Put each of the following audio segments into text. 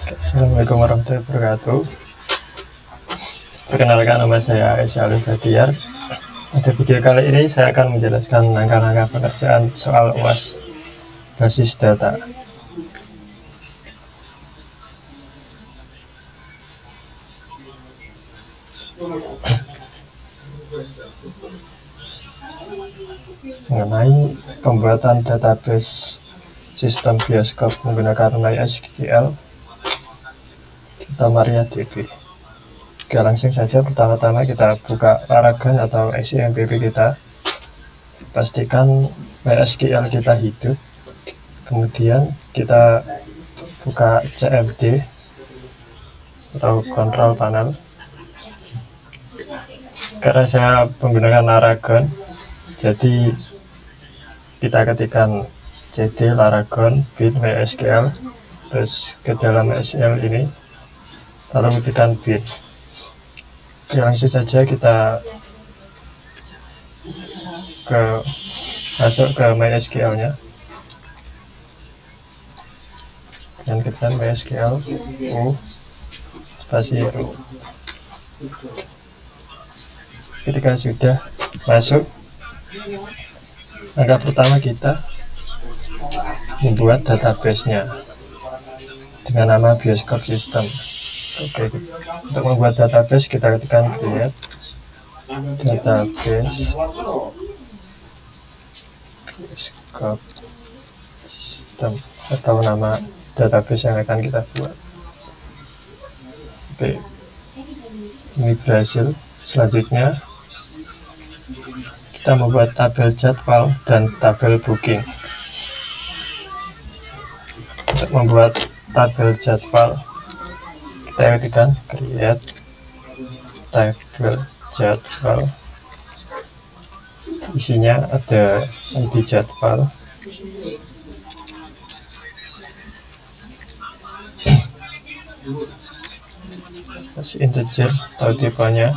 Assalamualaikum warahmatullahi wabarakatuh. Perkenalkan, nama saya Aisyah Alif Batiar. Pada video kali ini saya akan menjelaskan langkah-langkah pengerjaan soal UAS basis data. Mengenai pembuatan database sistem bioskop menggunakan MySQL atau MariaDB. Oke, langsung saja. Pertama-tama kita buka Laragon atau XMPP kita. Pastikan MySQL kita hidup. Kemudian kita buka CMD atau control panel. Karena saya menggunakan Laragon, jadi kita ketikkan cd Laragon bin MySQL, terus ke dalam MySQL ini, lalu ketikkan bin. Oke, langsung saja kita masuk ke MySQL nya dan ketikkan MySQL spasi row. Ketika sudah masuk, langkah pertama kita membuat database-nya dengan nama bioskop system. Oke, untuk membuat database kita ketikkan create database bioskop system atau nama database yang akan kita buat. Oke, ini berhasil. Selanjutnya kita membuat tabel jadwal dan tabel booking. Untuk membuat tabel jadwal, kita ketikkan create tabel jadwal. Isinya ada ID jadwal, spasi integer atau tipenya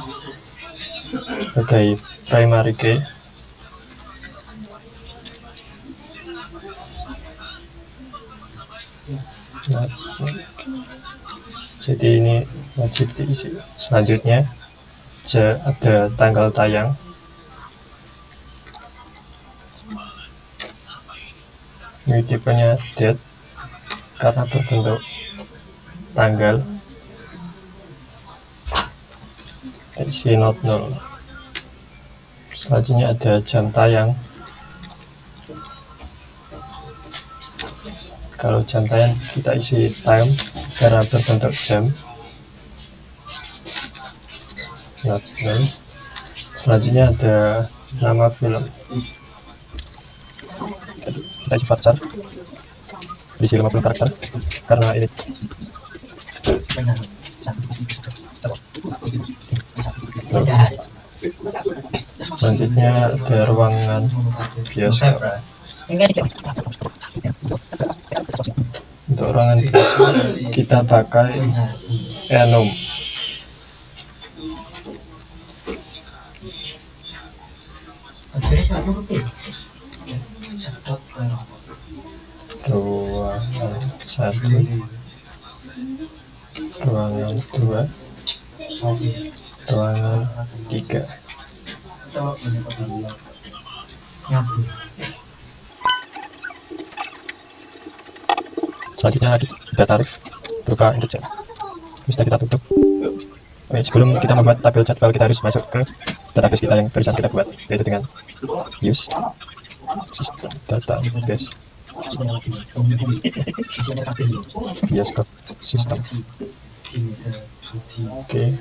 sebagai primary key. Jadi ini wajib diisi. Selanjutnya ada tanggal tayang, ini tipenya date karena berbentuk tanggal, isi not null. Selanjutnya ada jam tayang. Kalau jam tayang kita isi time karena berbentuk jam, not null. Selanjutnya ada nama film, kita isi varchar, berisi 50 karakter karena ini. Selanjutnya ada ruangan bioskop. Untuk ruangan bioskop kita pakai enum. Ruangan 1, ruangan 2, ruangan 3. Selanjutnya ada tarif berupa integer. Bisa kita tutup. Oke, sebelum kita membuat tabel jadwal, kita harus masuk ke database kita yang barusan kita buat, yaitu dengan use system database bioskop system. Oke,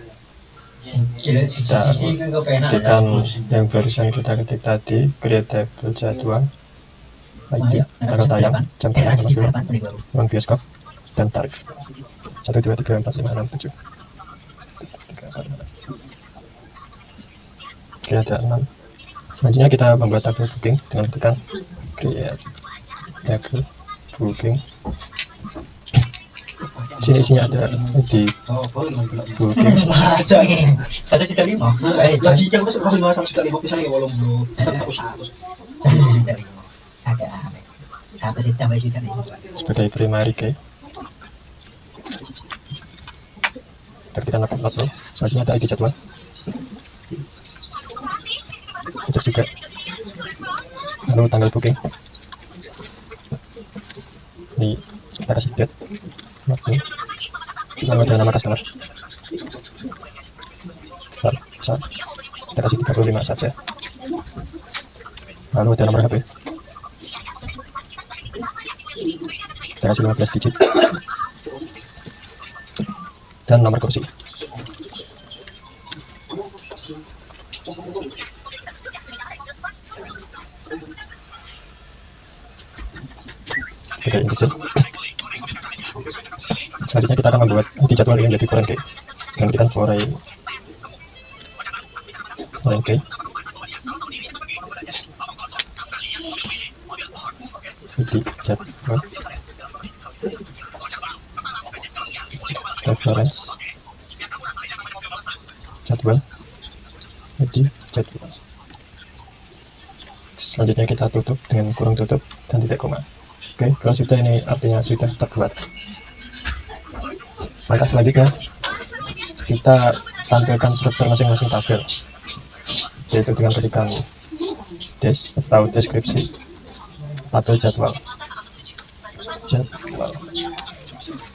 kita ketikkan yang barusan kita ketik tadi, create table jadwal, ID, tanggal tayang, jam tayang, ruang bioskop, dan tarif 1, 2, 3, 4, 5, 6, 7. Oke, ada 6. Selanjutnya kita membuat tabel booking dengan tekan create tabel booking. Di sini isinya ada di booking. Sebagai primary key. kita ketikkan upload. Selanjutnya ada ID jadwal, cek juga, lalu tanggal booking. Ini kita kasih date, waktu, lalu ada nama customer. Kita kasih 35 saja. Lalu ada nomor HP, kita kasih 15 digit, dan nomor kursi. Oke, integer. Selanjutnya kita akan membuat ID jadwal ini menjadi foreign key. Dan kita foreign key. ID jadwal. Reference jadwal. ID jadwal. Selanjutnya kita tutup dengan kurung tutup dan titik koma. Oke, kalau sudah, ini artinya sudah terbuat. Langkah selanjutnya kita tampilkan struktur masing-masing tabel, yaitu dengan ketikan des atau deskripsi tabel jadwal.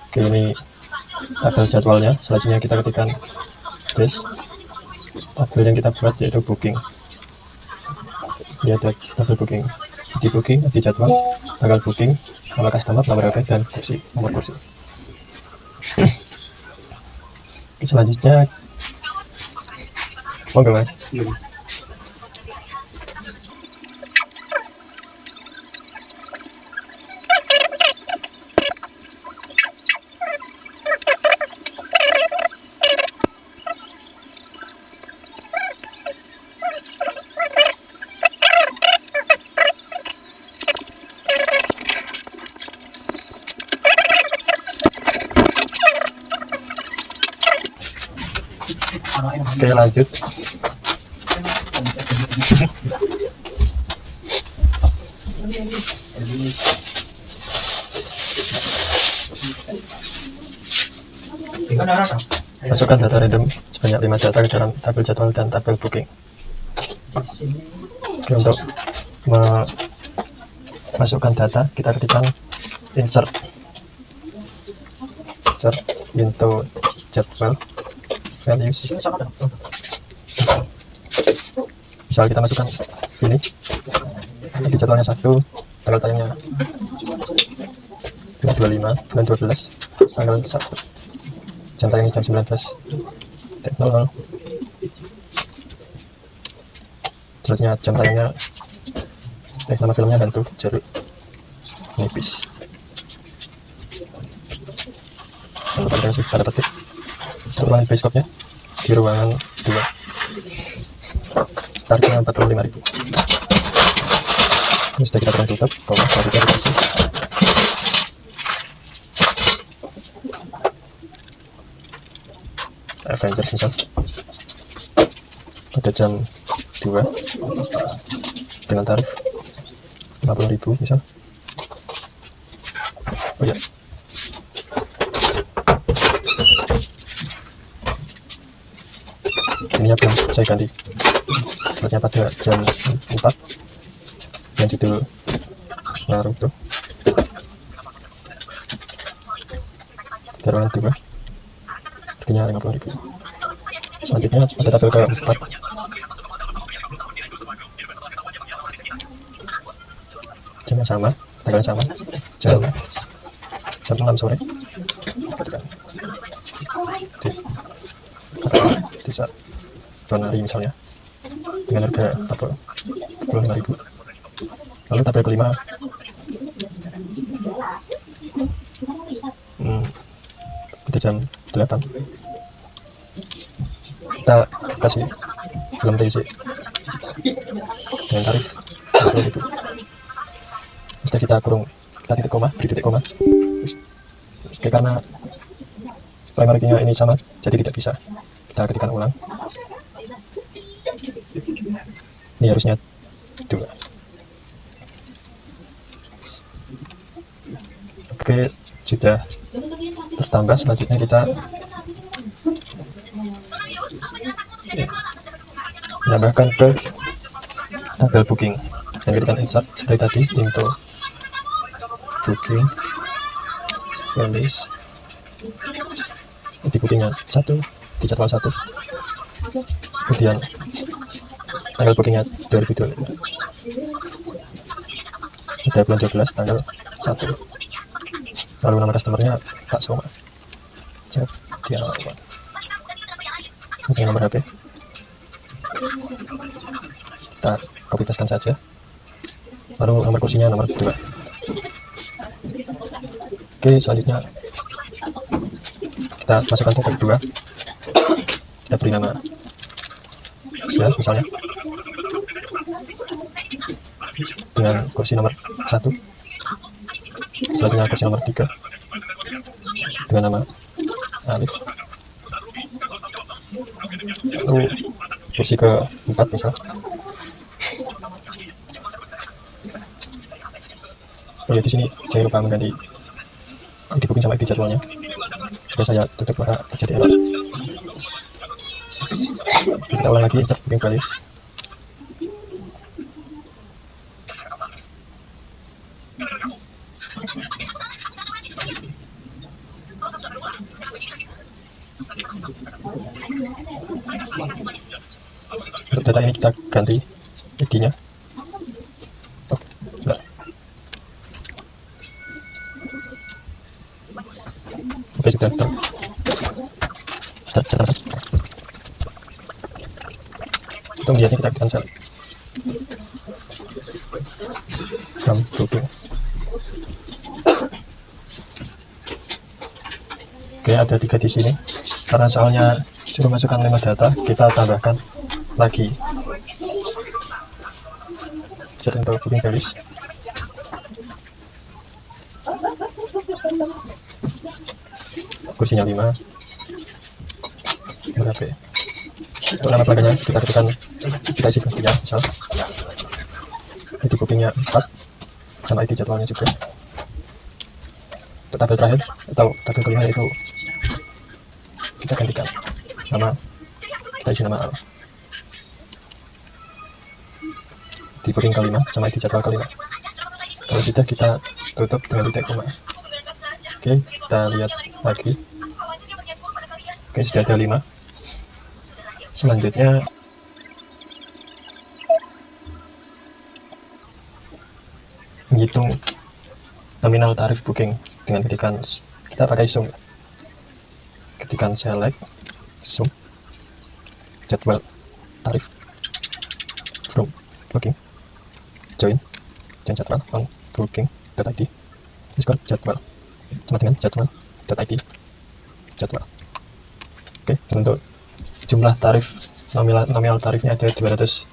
Oke, ini tabel jadwalnya. Selanjutnya kita ketikkan des tabel yang kita buat, yaitu booking. Ini ada tabel booking, di booking, di jadwal, tanggal booking, nama customer, nomor HP, dan kursi, nomor kursi. Selanjutnya, monggo mas. Oke, lanjut. Masukkan data random sebanyak 5 data ke dalam tabel jadwal dan tabel booking. Oke, untuk memasukkan data, kita ketikkan insert into jadwal values. Misal kita masukkan ini, di jadwalnya 1, tanggal tayangnya 25 bulan 12, tanggal 1, jam tayangnya jam 19.00. Selanjutnya jam tayangnya, nama filmnya Hantu Jeruk Nipis. Lalu pada pada petik untuk ruangan bioskopnya di ruangan 2, tarifnya 45.000. Ini sudah kita tutup, koma, selanjutnya revisi. Avengers misal pada jam 2 dengan tarif 50.000 misal. Oh ya, ininya belum saya ganti. Selanjutnya pada jam 4 yang judul Naruto ruangan 2, harganya 50.000. Selanjutnya pada tabel ke-4 jamnya sama, tanggalnya sama, jam 6 sore. Di saat bulan hari misalnya, dengan harga 45.000. Lalu tabel ke-5 pada jam 8 kita kasih film revisi dengan tarif 10.000. Sudah kita kurung, kita titik koma, beri titik koma. Oke, karena primary key-nya ini sama, jadi tidak bisa kita ketikkan ulang. Ini harusnya 2. Oke, sudah tertambah. Selanjutnya kita menambahkan ke tabel booking dan ketikkan insert seperti tadi into booking finish di bookingnya 1 di jadwal 1, kemudian tanggal bookingnya 2025 udah bulan 12 tanggal 1, lalu nama customernya Pak Soma Septiawan, dengan nomor HP kita copy paste saja, lalu nomor kursinya nomor 2. Oke, selanjutnya kita masukkan topik 2, kita beri nama misalnya dengan kursi nomor 1, selanjutnya kursi nomor 3 dengan nama Alif, lalu kursi ke-4 misal. Oh ya, di sini saya lupa mengganti ID booking sama ID jadwalnya. Jika saya tutup maka terjadi error. Kita ulang lagi insert booking values. Untuk data ini kita ganti ID-nya. Oke, sudah tercatat. Untuk melihatnya kita cancel from booking. Oke, ada 3 di sini. Karena soalnya suruh masukkan 5 data, kita tambahkan lagi set untuk booking values. Kursinya 5, berapa ya? Untuk nama pelanggannya kita ketikkan, kita isi kursinya misal ID bookingnya 4 sama ID jadwalnya juga. Untuk tabel terakhir atau tabel kelima itu kita gantikan nama, kita isi nama Al di booking kelima sama ID jadwal kelima. Kalau sudah, kita tutup dengan titik koma. Oke, kita lihat lagi. Oke, sudah ada 5. Selanjutnya menghitung nominal tarif booking dengan ketikan, kita pakai sum, ketikan select sum jadwal tarif from booking join jadwal on booking.id discord jadwal sama dengan jadwal.id jadwal. Oke, untuk jumlah tarif nominal tarifnya ada 240.000.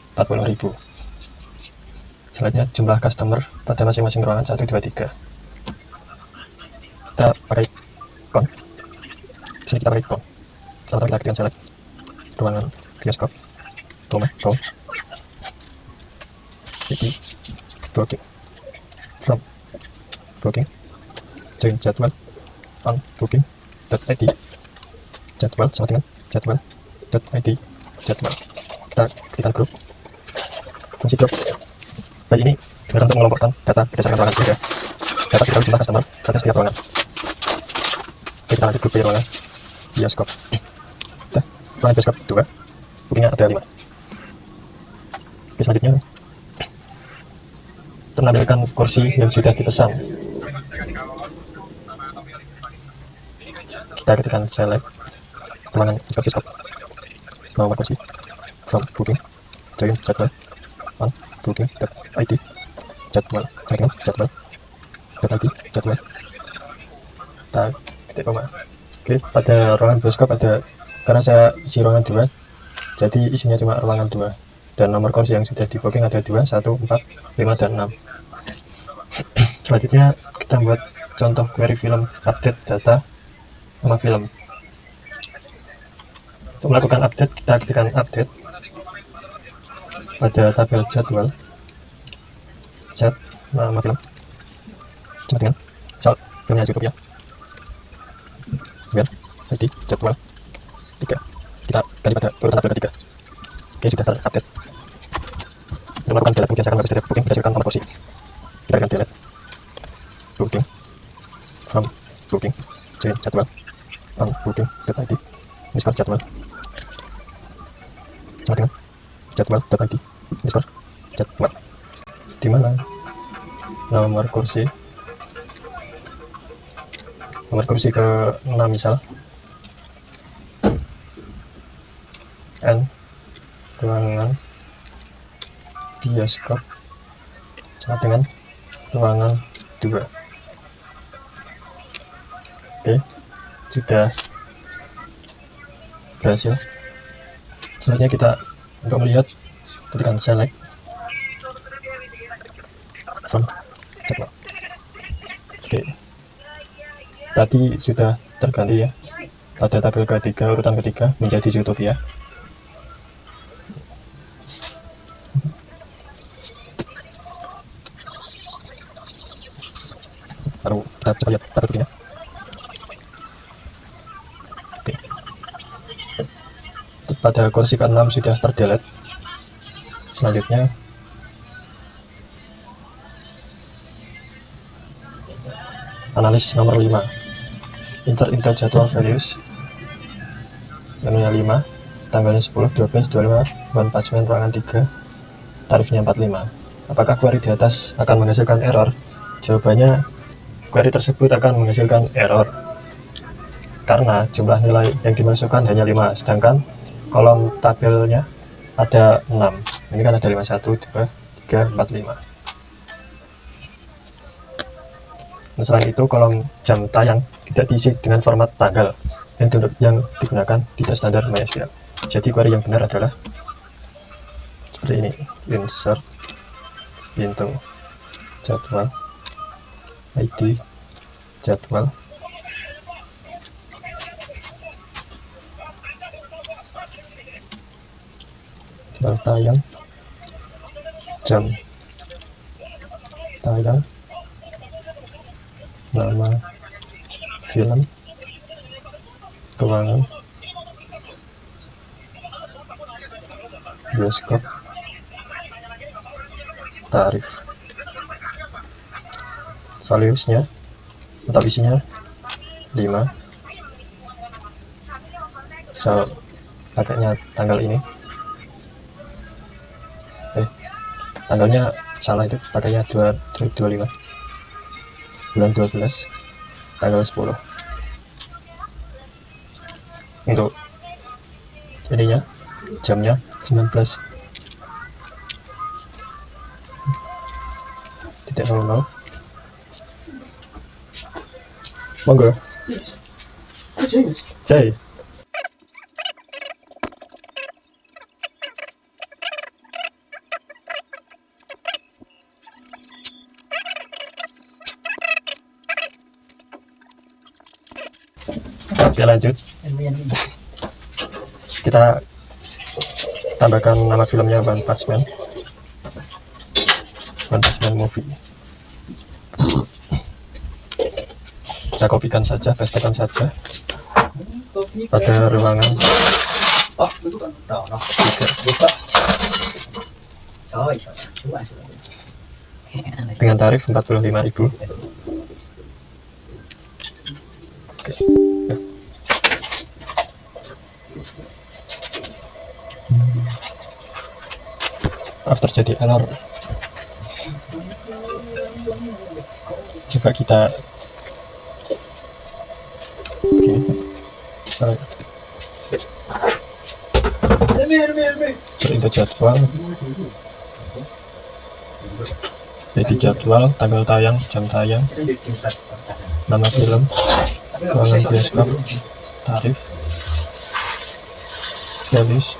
Selanjutnya jumlah customer pada masing-masing ruangan 1, 2, 3. Kita pakai con. Di sini kita pakai con. Pertama kita ketikkan select ruangan bioskop, com, jadi booking from booking join jadwal on booking.id jadwal sama dengan jadwal.id jadwal. Kita ketikkan grup, fungsi grup. Baik, ini digunakan untuk mengelompokkan data berdasarkan ruangan saja. Data kita jumlah customer pada setiap ruangan. Oke, kita lanjut grup B, ruangan bioskop. Ruangan bioskop 2, bookingnya ada 5. Oke, selanjutnya kita menampilkan kursi yang sudah dipesan. Kita ketikkan select ruangan bioskop, nomor kursi from booking join jadwal on booking.id jadwal dengan jadwal.id jadwal. Kita titik koma. Oke, pada ruangan bioskop ada, karena saya isi ruangan 2, jadi isinya cuma ruangan 2, dan nomor kursi yang sudah di booking ada 2, 1, 4, 5, dan 6. Selanjutnya kita buat contoh query film update data nama film. Untuk melakukan update, kita ketikkan update pada tabel jadwal chat nama film sama dengan misal filmnya cukup ya, jadi jadwal 3, kita ganti pada urutan tabel ketiga. Oke, sudah terupdate. saya akan melakukan booking berdasarkan nomor kursi. Kita akan delete booking from booking change jadwal on booking.id underscore jadwal sama dengan jadwal.id underscore jadwal, di mana nomor kursi ke 6 misal N ruangan bioskop sama dengan ruangan 2. Oke, sudah berhasil. Selanjutnya kita untuk melihat tekan select from jadwal. Oke, tadi sudah terganti ya pada tabel ketiga, urutan ketiga menjadi Zootopia. Lalu kita coba lihat tabel berikutnya. Oke, pada kursi ke-6 sudah terdelete. Selanjutnya analis nomor 5, insert into jadwal values, menunya 5, tanggalnya 10, 12, 25, one passment ruangan 3, tarifnya 45. Apakah query di atas akan menghasilkan error? Jawabannya, query tersebut akan menghasilkan error karena jumlah nilai yang dimasukkan hanya 5, sedangkan kolom tabelnya ada 6. Ini kan ada 51, 2, 3, 4, 5. Nah, selain itu, kolom jam tayang tidak diisi dengan format tanggal yang digunakan tidak standar MySQL. Jadi query yang benar adalah seperti ini, insert into jadwal ID jadwal tayang jam tayang nama film ruangan bioskop tarif. Valuesnya atau isinya 5. So pakainya tanggal ini, tanggalnya salah, itu pakainya 25 bulan 12 tanggal 10. Untuk ininya jamnya 19.00. Monggo. Jai. Oke, lanjut. Kita tambahkan nama filmnya One Punch Man Movie. Kita kopikan saja, pastekan saja pada ruangan 3 dengan tarif 45.000. Oke. Terjadi error. Coba kita untuk jadwal, jadi jadwal, tanggal tayang, jam tayang, nama film, ruangan bioskop, tarif, values,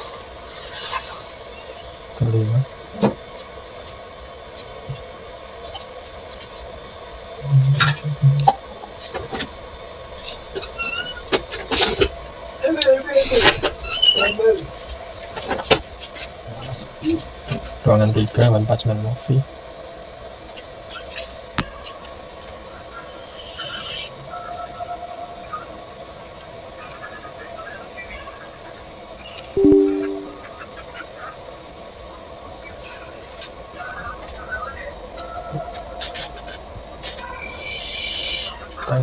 kelima. Ruangan 3, One Punch Man Movie.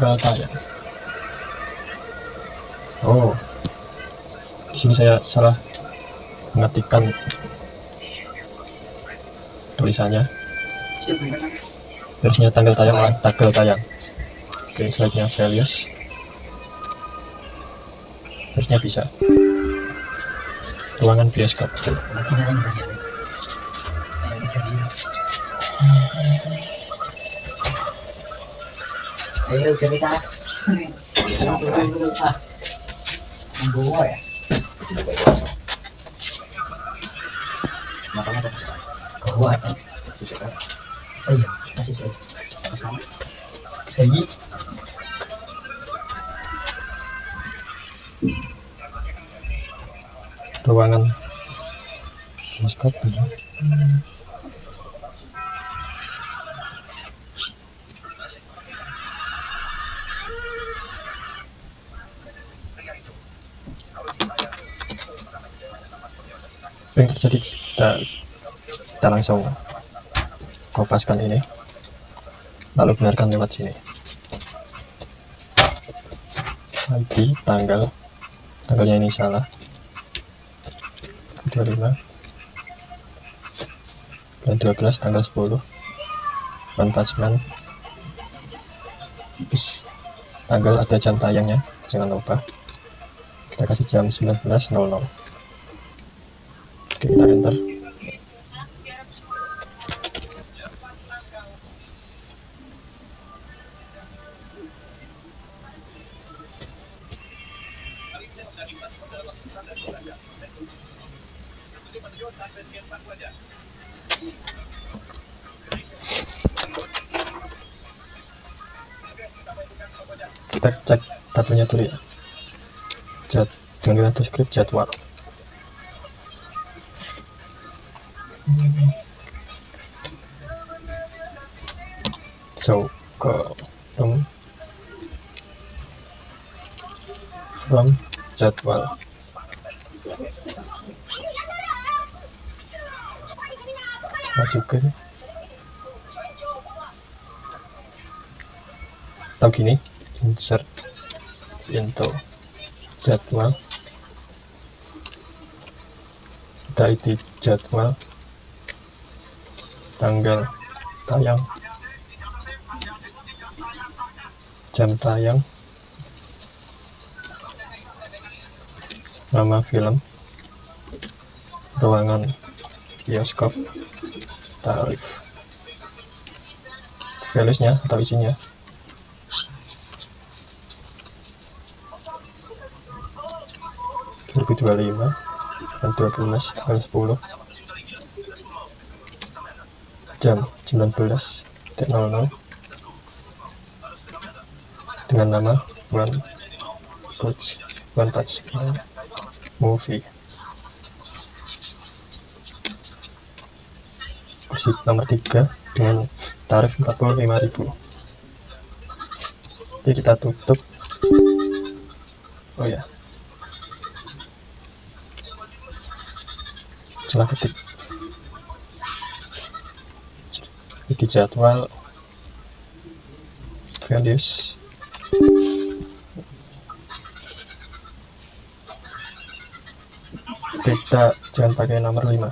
tanggal tayang. Oh, di sini saya salah mengetikkan tulisannya. Harusnya tanggal tayang malah tanggal tayang. Oke, selanjutnya values. Harusnya bisa. Ruangan bioskop. Ruangan bioskop. Yang terjadi, kita langsung kopaskan ini, lalu benarkan lewat sini. Nanti tanggalnya ini salah, 25 bulan 12 tanggal 10 bulan 49. Terus tanggal ada jam tayangnya, jangan lupa kita kasih jam 19.00. Oke, kita enter. Kita cek tabelnya dulu ya. Dengan kita script jadwal. So, from jadwal. Maju ke atau gini, insert into jadwal, kita isi jadwal, tanggal tayang, jam tayang, nama film, ruangan bioskop, tarif, values-nya atau isinya. Lebih 25 dan 12 tanggal 10 jam 19.00 dengan nama One Punch Movie. Kursi nomor 3 dengan tarif 45.000. Oke, kita tutup. Oh ya, salah ketik di jadwal, values, kita jangan pakai nomor 5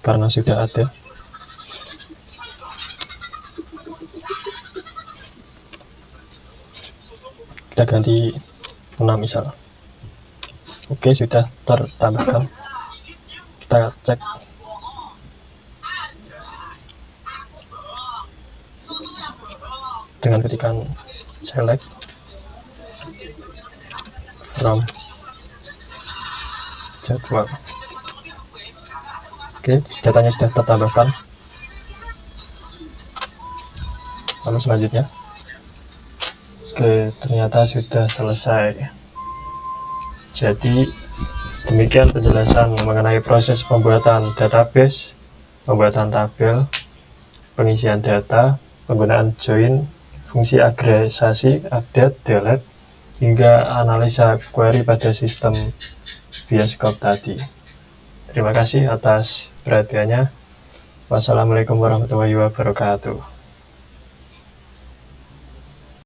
karena sudah ada. Kita ganti 6 misal. Oke, sudah tertambahkan. Kita cek. Dengan ketikan select from jadwal. Oke, datanya sudah tertambahkan. Lalu selanjutnya, oke, ternyata sudah selesai. Jadi demikian penjelasan mengenai proses pembuatan database, pembuatan tabel, pengisian data, penggunaan join, fungsi agregasi, update, delete, hingga analisa query pada sistem bioskop tadi. Terima kasih atas perhatiannya. Wassalamualaikum warahmatullahi wabarakatuh.